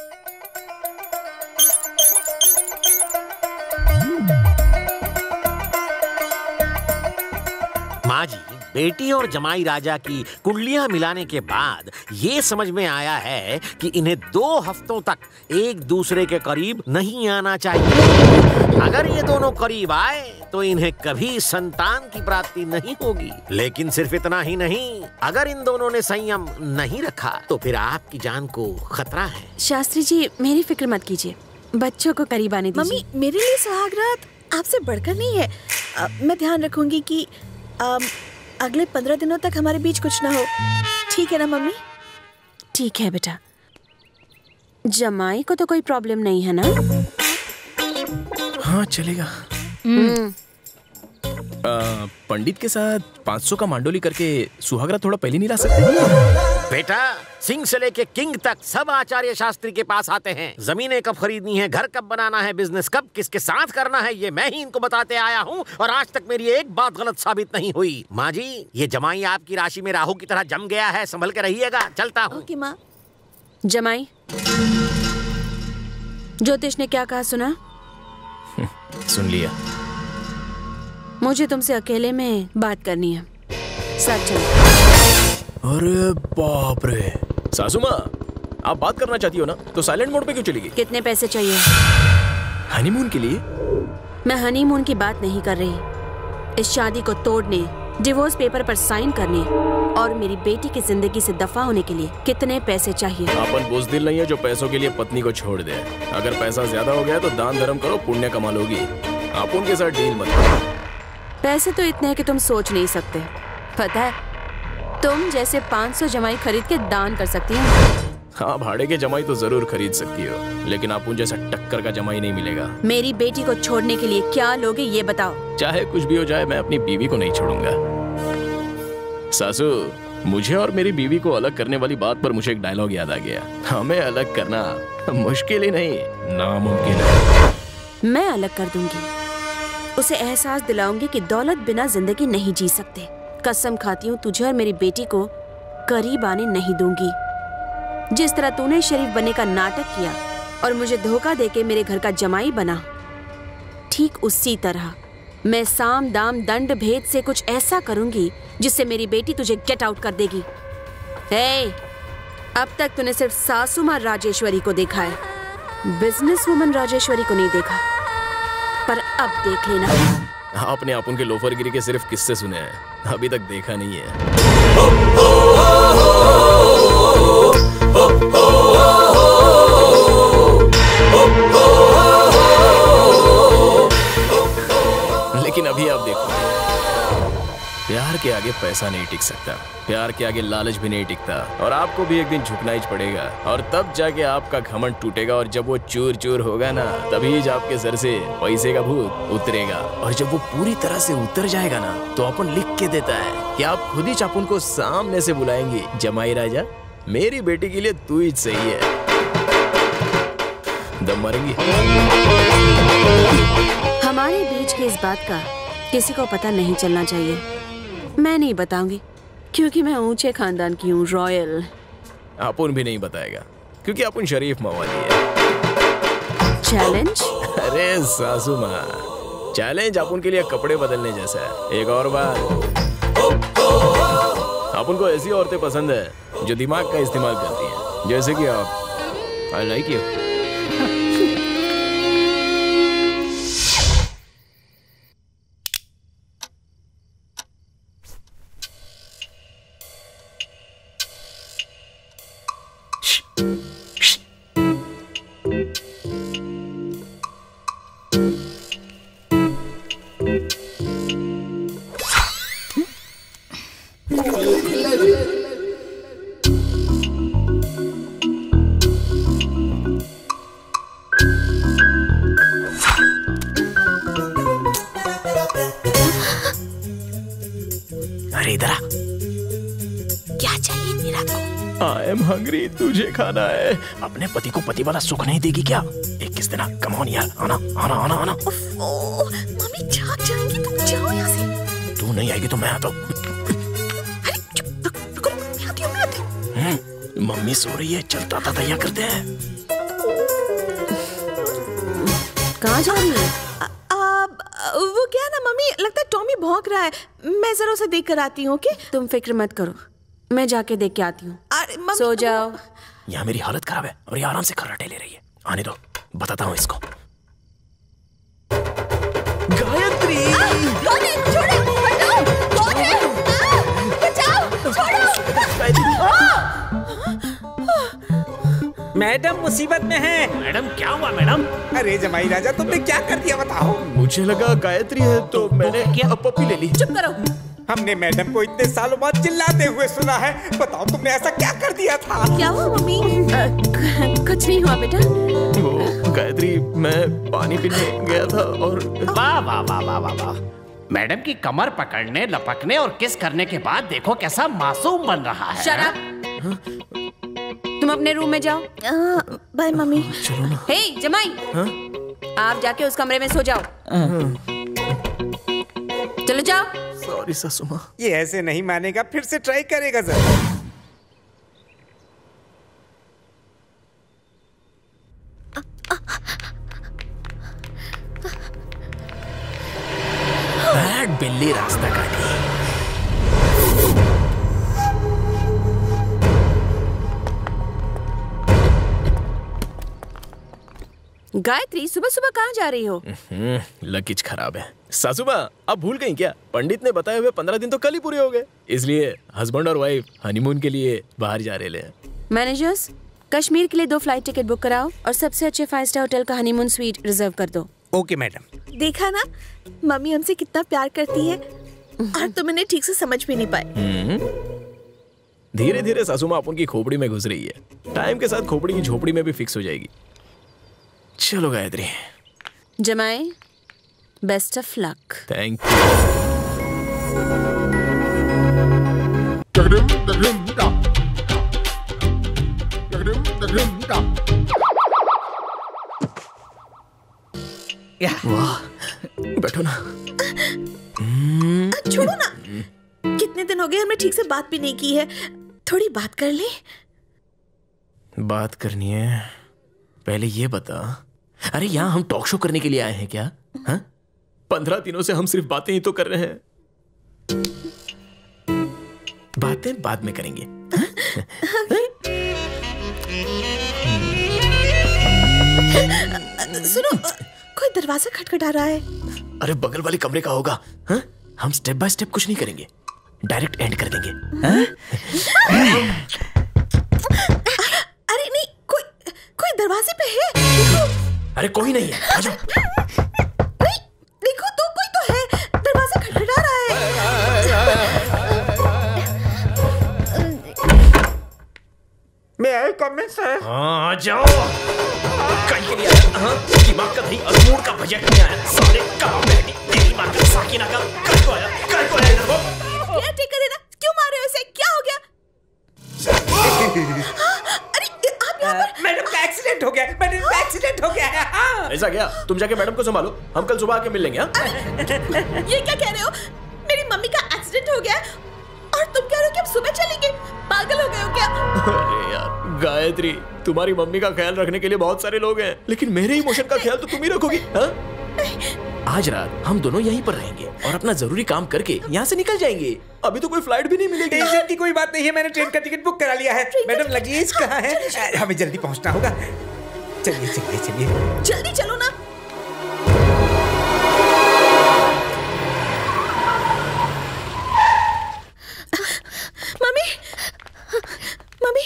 माँ जी, बेटी और जमाई राजा की कुंडलियां मिलाने के बाद ये समझ में आया है कि इन्हें 2 हफ्तों तक एक दूसरे के करीब नहीं आना चाहिए। अगर ये दोनों करीब आए तो इन्हें कभी संतान की प्राप्ति नहीं होगी। लेकिन सिर्फ इतना ही नहीं, अगर इन दोनों ने संयम नहीं रखा तो फिर आपकी जान को खतरा है। शास्त्री जी, मेरी फिक्र मत कीजिए, बच्चों को करीब आने दीजिए। मम्मी, मेरे लिए सुहागरात आपसे बढ़कर नहीं है। मैं ध्यान रखूंगी कि अगले 15 दिनों तक हमारे बीच कुछ ना हो। ठीक है ना मम्मी? ठीक है बेटा। जमाई को तो कोई प्रॉब्लम नहीं है ना? हाँ चलेगा। पंडित के साथ 500 का मांडोली करके सुहागरा थोड़ा पहले नहीं ला सकते? बेटा, सिंह से लेके किंग तक सब आचार्य शास्त्री के पास आते हैं। जमीनें कब खरीदनी है, घर कब बनाना है, बिजनेस कब किसके साथ करना है, ये मैं ही इनको बताते आया हूँ और आज तक मेरी एक बात गलत साबित नहीं हुई। माँ जी, ये जमाई आपकी राशि में राहु की तरह जम गया है, संभल के रहिएगा। चलता हूँ। ओके माँ। जमाई, ज्योतिष ने क्या कहा सुना? सुन लिया। मुझे तुमसे अकेले में बात करनी है। साथ चलो। अरे बाप रे, सासू माँ, आप बात करना चाहती हो ना तो साइलेंट मोड पे क्यों चली गई? कितने पैसे चाहिए? हनीमून के लिए? मैं हनीमून की बात नहीं कर रही। इस शादी को तोड़ने, डिवोर्स पेपर पर साइन करने और मेरी बेटी की जिंदगी से दफा होने के लिए कितने पैसे चाहिए? अपन बुज़दिल नहीं है जो पैसों के लिए पत्नी को छोड़ दे। अगर पैसा ज्यादा हो गया तो दान धर्म करो, पुण्य कमा लोगी। आप उनके साथ डील मत करो। पैसे तो इतने हैं कि तुम सोच नहीं सकते। पता है, तुम जैसे 500 जमाई खरीद के दान कर सकती हो। हाँ, भाड़े के जमाई तो जरूर खरीद सकती हो, लेकिन आप उन जैसा टक्कर का जमाई नहीं मिलेगा। मेरी बेटी को छोड़ने के लिए क्या लोगे ये बताओ। चाहे कुछ भी हो जाए, मैं अपनी बीवी को नहीं छोड़ूंगा। सासू, मुझे और मेरी बीवी को अलग करने वाली बात पर मुझे एक डायलॉग याद आ गया। हमें अलग करना मुश्किल ही नहीं, नामुमकिन है। मैं अलग कर दूंगी। उसे एहसास दिलाऊंगी कि दौलत बिना जिंदगी नहीं जी सकते। कसम खाती हूँ, तुझे और मेरी बेटी को करीब आने नहीं दूंगी। जिस तरह तूने शरीफ बनने का नाटक किया और मुझे धोखा देके मेरे घर का जमाई बना, ठीक उसी तरह मैं साम दाम दंड भेद से कुछ ऐसा करूंगी जिससे मेरी बेटी तुझे गेट आउट कर देगी। हे, अब तक तूने सिर्फ सासू माँ राजेश्वरी को देखा है, बिजनेस वुमन राजेश्वरी को नहीं देखा। पर अब देख लेना। आपने आप उनके लोफरगिरी के सिर्फ किस्से सुने हैं, अभी तक देखा नहीं है। लेकिन अभी आप देखो, प्यार के आगे पैसा नहीं टिक सकता, प्यार के आगे लालच भी नहीं टिकता, और आपको भी एक दिन झुकना ही पड़ेगा। और तब जाके आपका घमंड टूटेगा, और जब वो चूर चूर होगा ना, तभी आपके सर से पैसे का भूत उतरेगा। और जब वो पूरी तरह से उतर जाएगा ना, तो अपन लिख के देता है कि आप खुद ही चापुन को सामने से बुलाएंगे, जमाई राजा, मेरी बेटी के लिए तू ही सही है। दम मारेंगी। हमारे बीच की इस बात का किसी को पता नहीं चलना चाहिए। मैं नहीं बताऊंगी क्योंकि मैं ऊंचे खानदान की हूँ, रॉयल। अपुन भी नहीं बताएगा क्योंकि अपुन शरीफ मवाली है। चैलेंज? अरे सासू माँ, चैलेंज अपुन के लिए कपड़े बदलने जैसा है। एक और बात, अपुन को ऐसी औरतें पसंद है जो दिमाग का इस्तेमाल करती हैं, जैसे कि आप। I like you. अरे इधर आ। क्या चाहिए तेरा को? आई एम हंग्री, तुझे खाना है। अपने पति को पति वाला सुख नहीं देगी क्या? एक किस देना, कम ऑन यार, आना आना आना आना। मम्मी जाग जाएंगी, तुम जाओ यहाँ से। तू नहीं आएगी तो मैं आता हूँ। अरे चुप, रुको, मैं आती हूँ। मम्मी सो रही है, चलता था तैयार करते हैं। कहाँ जा रही है? वो क्या है ना मम्मी, लगता है टॉमी भौंक रहा है। मैं जरा उसे देख कर आती हूँ। ओके? तुम फिक्र मत करो, मैं जाके देख के आती हूँ। अरे मम्मी, सो जाओ। यहाँ मेरी हालत खराब है और ये आराम से खर्राटे ले रही है। आने दो, बताता हूँ इसको। गायत्री! कौन है? छोड़ो! हटाओ! कौन है? बचाओ! छोड़ो! मैडम मुसीबत में है। मैडम क्या हुआ मैडम? अरे जमाई राजा, तुमने क्या कर दिया बताओ। मुझे लगा गायत्री है तो मैंने पप्पी ले ली। चुप करो। हमने मैडम को इतने सालों बाद चिल्लाते हुए सुना है। बताओ तुमने ऐसा क्या कर दिया था? क्या हुआ मम्मी? कुछ नहीं हुआ बेटा। वो गायत्री, मैं पानी पीने गया था और वाह वाह वाह वाह वाह वाह। मैडम की कमर पकड़ने, लपकने और किस करने के बाद देखो कैसा मासूम बन रहा है। शराब। तुम अपने रूम में जाओ। Bye mummy. चलो ना। हे जमाई, आप जाके उस कमरे में सो जाओ। चलो जाओ। सॉरी सासू माँ। ये ऐसे नहीं मानेगा, फिर से ट्राई करेगा जरा। बैड बिल्ली रास्ता काटी। गायत्री, सुबह सुबह कहाँ जा रही हो? लगेज खराब है। सासू माँ, आप भूल गई क्या? पंडित ने बताए हुए 15 दिन तो कल ही पूरे हो गए, इसलिए हस्बैंड और वाइफ हनीमून के लिए बाहर जा रहे हैं। मैनेजर्स, कश्मीर के लिए 2 फ्लाइट टिकट बुक कराओ और सबसे अच्छे 5 स्टार होटल का हनीमून स्वीट रिजर्व कर दो। Okay madam. देखा ना, मम्मी हमसे कितना प्यार करती है और तुम इन्हें ठीक से समझ भी नहीं पाए। धीरे धीरे सासू माँ उनकी खोपड़ी में घुस रही है। टाइम के साथ खोपड़ी की झोपड़ी में भी फिक्स हो जाएगी। चलो गायत्री। जमाई, best of luck. Thank you. वाह, बैठो ना। छोड़ो ना, कितने दिन हो गए हमने ठीक से बात भी नहीं की है। थोड़ी बात कर ले। बात करनी है, पहले ये बता। अरे यहाँ हम टॉक शो करने के लिए आए हैं क्या? हाँ? 15 दिनों से हम सिर्फ बातें ही तो कर रहे हैं। बातें बाद में करेंगे। सुनो, कोई दरवाजा खटखटा रहा है। अरे बगल वाले कमरे का होगा। हाँ? हम स्टेप बाय स्टेप कुछ नहीं करेंगे, डायरेक्ट एंड कर देंगे। हाँ? अरे नहीं, कोई दरवाजे पे है। देखो। अरे कोई नहीं है, आ जाओ। नहीं, देखो तो कोई तो है, दरवाजा खटखटा रहा है। मैं आई कमेंट सर। हाँ, आ जाओ। कहीं के लिए आया? हाँ? दिमाग का नहीं और मूड का बजट नहीं आया। सारे काम बैठी तेरी माँ का साकिना का कर को आया इधर को। क्या टेकर है ना? क्यों मार रहे हो इसे? क्या हो गया? अरे आप यहाँ पर? मैडम का एक्सीडेंट हो गया। मैडम का एक्सीडेंट हो गया है। हाँ। ऐसा क्या? तुम जाके मैडम को संभालो, हम कल सुबह आके मिल लेंगे। हाँ? ये क्या कह रहे हो? मेरी मम्मी का एक्सीडेंट हो गया और तुम कह रहे हो कि अब सुबह चलेंगे? पागल हो गए हो क्या? अरे यार गायत्री, तुम्हारी मम्मी का ख्याल रखने के लिए बहुत सारे लोग हैं, लेकिन मेरे इमोशन का ख्याल तो तुम ही रखोगी। हाँ? आज रात हम दोनों यहीं पर रहेंगे और अपना जरूरी काम करके यहाँ से निकल जाएंगे। अभी तो कोई फ्लाइट भी नहीं मिलेगी। टेंशन की कोई बात नहीं है, मैंने ट्रेन का टिकट बुक करा लिया है। मैडम लगेज कहाँ है? हमें जल्दी पहुँचना होगा। चलिए चलिए चलिए। जल्दी चलो ना। मम्मी,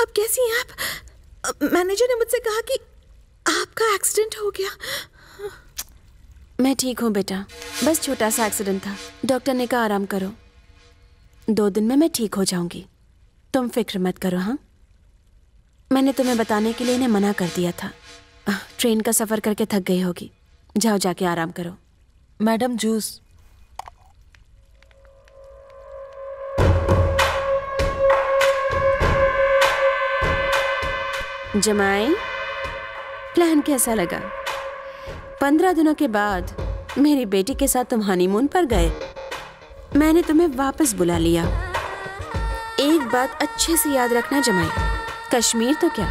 अब कैसी हैं आप? मैनेजर ने मुझसे कहा कि आपका एक्सीडेंट हो गया। मैं ठीक हूँ बेटा, बस छोटा सा एक्सीडेंट था। डॉक्टर ने कहा आराम करो, 2 दिन में मैं ठीक हो जाऊंगी। तुम फिक्र मत करो। हाँ, मैंने तुम्हें बताने के लिए इन्हें मना कर दिया था। ट्रेन का सफर करके थक गई होगी, जाओ जाके आराम करो। Madam juice. जमाई, प्लान कैसा लगा? 15 दिनों के बाद मेरी बेटी के साथ तुम हनीमून पर गए। मैंने तुम्हें वापस बुला लिया। एक बात अच्छे से याद रखना जमाई, कश्मीर तो क्या,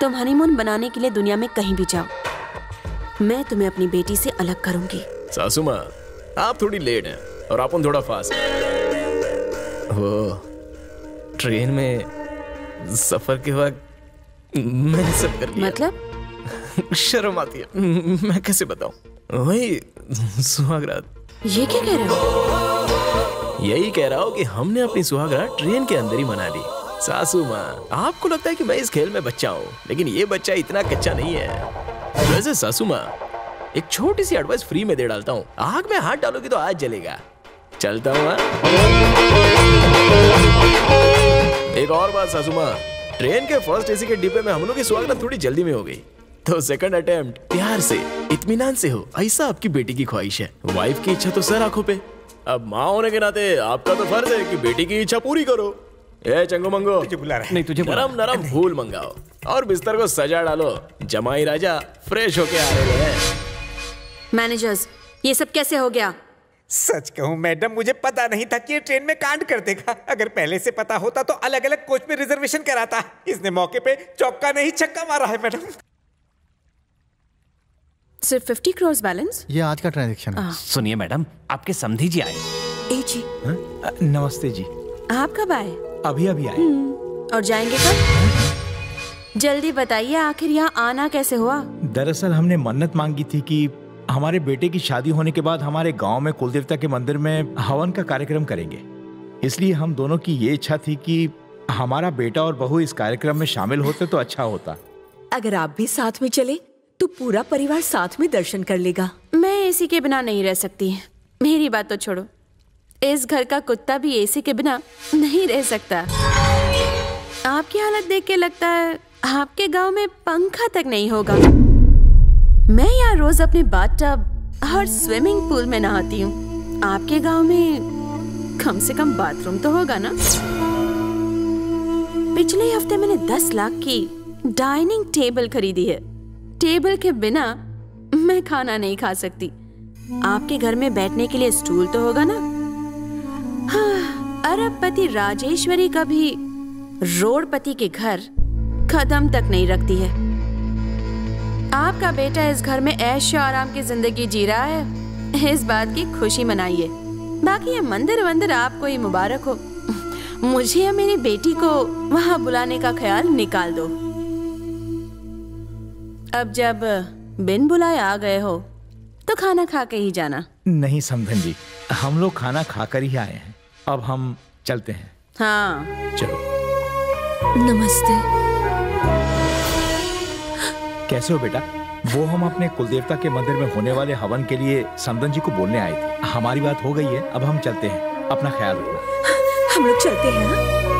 तुम हनीमून बनाने के लिए दुनिया में कहीं भी जाओ, मैं तुम्हें अपनी बेटी से अलग करूंगी। सासू माँ, आप थोड़ी लेट हैं और अपन थोड़ा फास्ट हैं। वो ट्रेन में सफर के वक्त मैंने सब कर लिया। मतलब? शर्म आती है, मैं कैसे बताऊं। वही सुहागरात। ये क्या कह रहे हो? यही कह रहा हूँ कि हमने अपनी सुहागरात ट्रेन के अंदर ही मना ली। सासू माँ, आपको लगता है कि मैं इस खेल में बच्चा हूँ, लेकिन ये बच्चा इतना कच्चा नहीं है। वैसे सासू माँ, एक छोटी सी एडवाइस फ्री में दे डालता हूँ, आग में हाथ डालोगी तो आज जलेगा। चलता हूँ। एक और बात सासू माँ, ट्रेन के फर्स्ट एसी के डिब्बे में हम लोग की सुहागरात थोड़ी जल्दी में हो गई, तो सेकंड अटेम्प्ट प्यार से, इत्मीनान से हो, ऐसा आपकी बेटी की ख्वाहिश है। वाइफ की इच्छा तो सर आंखों पे, अब माँ होने के नाते आपका तो फर्ज है कि बेटी की इच्छा पूरी करो। ए चंगो मंगो, तुझे बुला रहा है। नहीं, तुझे नरम नरम फूल मंगाओ और बिस्तर को सजा डालो। जमाई राजा फ्रेश होके आ रहे हैं। मैनेजर्स, ये सब कैसे हो गया? सच कहूं मैडम, मुझे पता नहीं था कि ये ट्रेन में कांड कर देगा। अगर पहले से पता होता तो अलग अलग कोच में रिजर्वेशन कराता। इसने मौके पे चौका नहीं छक्का मारा है मैडम। सिर्फ 50 करोड़ बैलेंस? ये आज का ट्रांजैक्शन है। सुनिए मैडम, आपके समधी जी आए। ए जी, नमस्ते जी। आप कब आए? अभी अभी आए। और जाएंगे कब? जल्दी बताइए, आखिर यहाँ आना कैसे हुआ? दरअसल हमने मन्नत मांगी थी कि हमारे बेटे की शादी होने के बाद हमारे गांव में कुलदेवता के मंदिर में हवन का कार्यक्रम करेंगे। इसलिए हम दोनों की ये इच्छा थी कि हमारा बेटा और बहू इस कार्यक्रम में शामिल होते तो अच्छा होता। अगर आप भी साथ में चले तो पूरा परिवार साथ में दर्शन कर लेगा। मैं एसी के बिना नहीं रह सकती। मेरी बात तो छोड़ो, इस घर का कुत्ता भी एसी के बिना नहीं रह सकता। आपकी हालत देख के लगता है आपके गांव में पंखा तक नहीं होगा। मैं यहाँ रोज अपने बाथटब और स्विमिंग पूल में नहाती हूँ। आपके गांव में कम से कम बाथरूम तो होगा ना? पिछले हफ्ते मैंने 10 लाख की डाइनिंग टेबल खरीदी है। टेबल के बिना मैं खाना नहीं खा सकती। आपके घर में बैठने के लिए स्टूल तो होगा ना? हाँ, अरबपति राजेश्वरी कभी रोडपति के घर कदम तक नहीं रखती है। आपका बेटा इस घर में ऐश आराम की जिंदगी जी रहा है, इस बात की खुशी मनाइए। बाकी ये मंदिर वंदिर आपको ही मुबारक हो। मुझे या मेरी बेटी को वहां बुलाने का ख्याल निकाल दो। अब जब बिन बुलाए आ गए हो तो खाना खा के ही जाना। नहीं समधन जी, हम लोग खाना खाकर ही आए हैं। अब हम चलते हैं। हाँ चलो। नमस्ते। कैसे हो बेटा? वो हम अपने कुलदेवता के मंदिर में होने वाले हवन के लिए समधन जी को बोलने आए थे। हमारी बात हो गई है, अब हम चलते हैं। अपना ख्याल रखना। हम लोग चलते हैं।